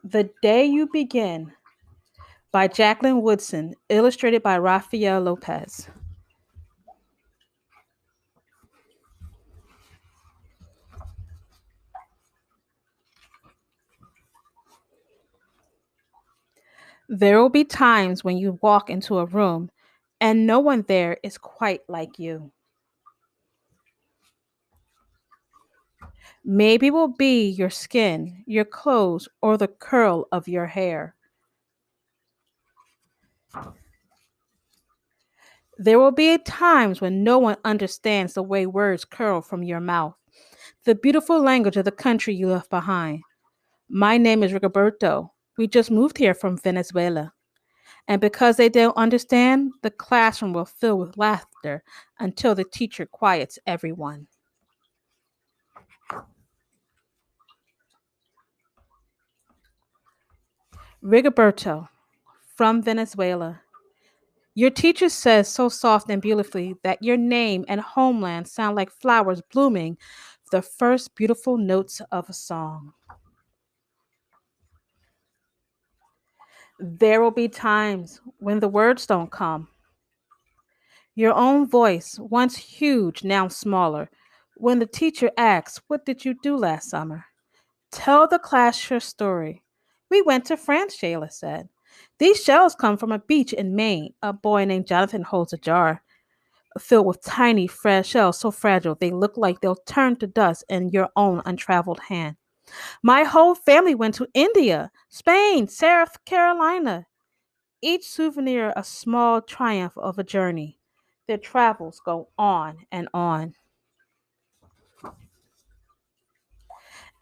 The Day You Begin by Jacqueline Woodson, illustrated by Rafael López. There will be times when you walk into a room and no one there is quite like you. Maybe it will be your skin, your clothes, or the curl of your hair. There will be times when no one understands the way words curl from your mouth, the beautiful language of the country you left behind. My name is Rigoberto. We just moved here from Venezuela. And because they don't understand, the classroom will fill with laughter until the teacher quiets everyone. Rigoberto, from Venezuela. Your teacher says so soft and beautifully that your name and homeland sound like flowers blooming, the first beautiful notes of a song. There will be times when the words don't come. Your own voice, once huge, now smaller. When the teacher asks, "What did you do last summer?" Tell the class your story. We went to France, Shayla said. These shells come from a beach in Maine. A boy named Jonathan holds a jar filled with tiny, fresh shells so fragile they look like they'll turn to dust in your own untraveled hand. My whole family went to India, Spain, South Carolina. Each souvenir a small triumph of a journey. Their travels go on and on.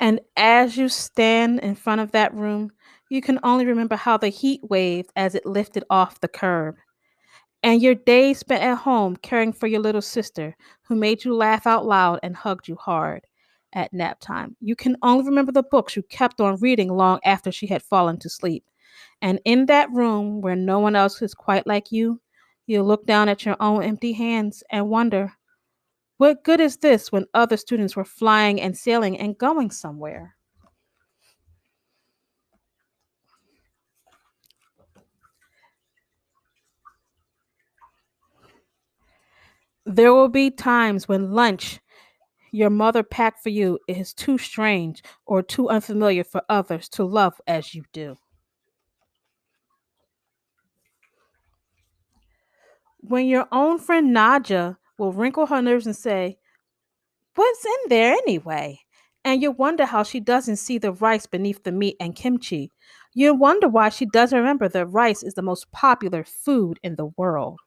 And as you stand in front of that room, you can only remember how the heat waved as it lifted off the curb. And your days spent at home caring for your little sister who made you laugh out loud and hugged you hard at nap time. You can only remember the books you kept on reading long after she had fallen to sleep. And in that room where no one else is quite like you look down at your own empty hands and wonder, what good is this when other students were flying and sailing and going somewhere? There will be times when lunch your mother packed for you is too strange or too unfamiliar for others to love as you do. When your own friend Naja will wrinkle her nerves and say, "What's in there anyway?" And you wonder how she doesn't see the rice beneath the meat and kimchi. You wonder why she doesn't remember that rice is the most popular food in the world.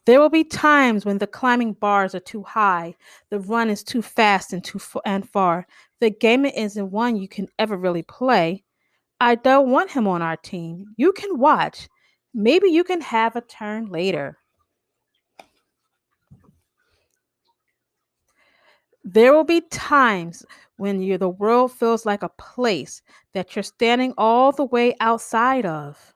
There will be times when the climbing bars are too high, the run is too fast and and far. The game isn't one you can ever really play. I don't want him on our team. You can watch. Maybe you can have a turn later. There will be times when the world feels like a place that you're standing all the way outside of.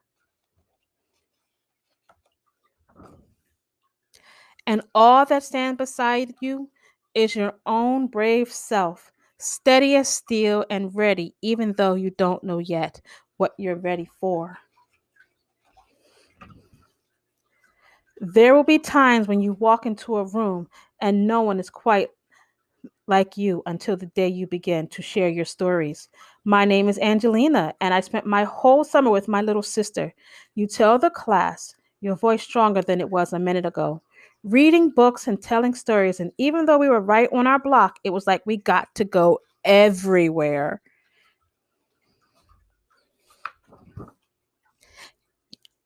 And all that stands beside you is your own brave self, steady as steel and ready, even though you don't know yet what you're ready for. There will be times when you walk into a room and no one is quite like you until the day you begin to share your stories. My name is Angelina, and I spent my whole summer with my little sister. You tell the class, your voice stronger than it was a minute ago, reading books and telling stories. And even though we were right on our block, it was like we got to go everywhere.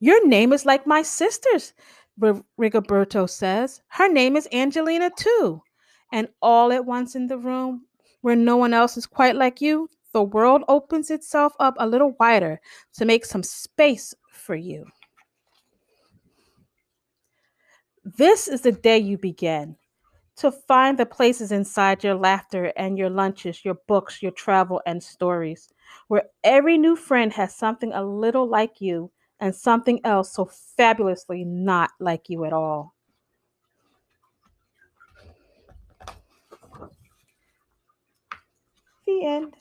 Your name is like my sister's, Rigoberto says. Her name is Angelina, too. And all at once in the room, where no one else is quite like you, the world opens itself up a little wider to make some space for you. This is the day you begin to find the places inside your laughter and your lunches, your books, your travel, and stories, where every new friend has something a little like you and something else so fabulously not like you at all. The end.